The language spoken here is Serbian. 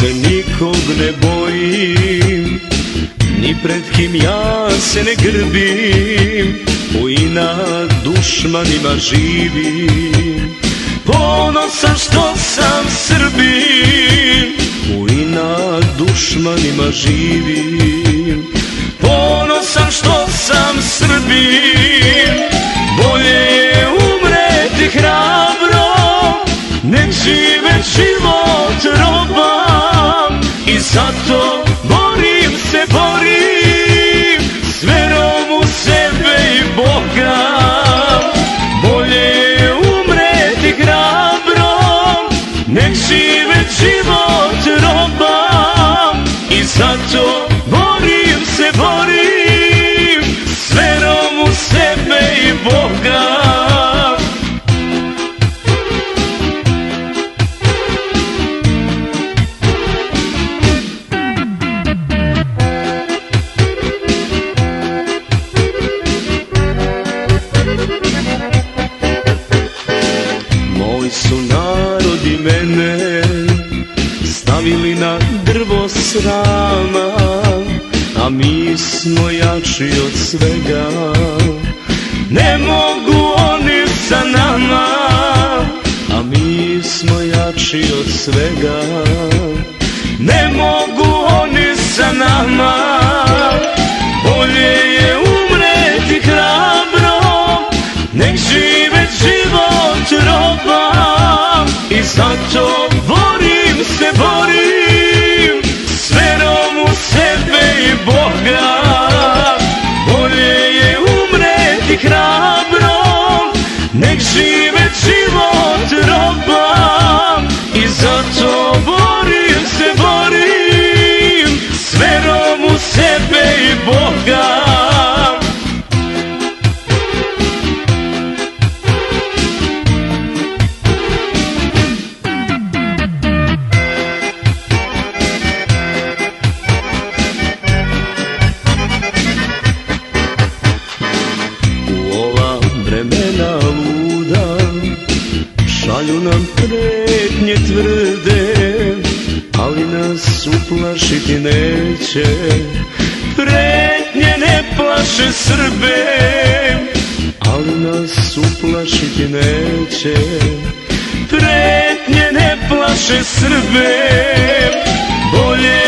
se nikog ne bojim, ni pred kim ja se ne grbim, u inat dušmanima živim. Ponosan što sam Srbin, u inat dušmanima živim. Ponosan što sam Srbin, bolje je umreti hrabro, nek žive život robam. I zato borim se, borim s verom u sebe i Boga. Bolje je umreti hrabro, nek žive život robam. I zato borim se, borim s verom u sebe i Boga. Moj su narod i mene stavili na drvo srama, a mi smo jači od svega. Ne mogu oni sa nama, a mi smo jači od svega. Ne mogu oni sa nama, bolje je umreti hrabro, nek žive život robam. I zato borim se, borim s verom u sebe i Boga. Bolje je umreti hrabro, nek žive život robam. I zato borim se, borim s verom u sebe i Boga. Vremena luda šalju nam pretnje tvrde, ali nas uplašiti neće. Pretnje ne plaše Srbe, ali nas uplašiti neće. Pretnje ne plaše Srbe, bolje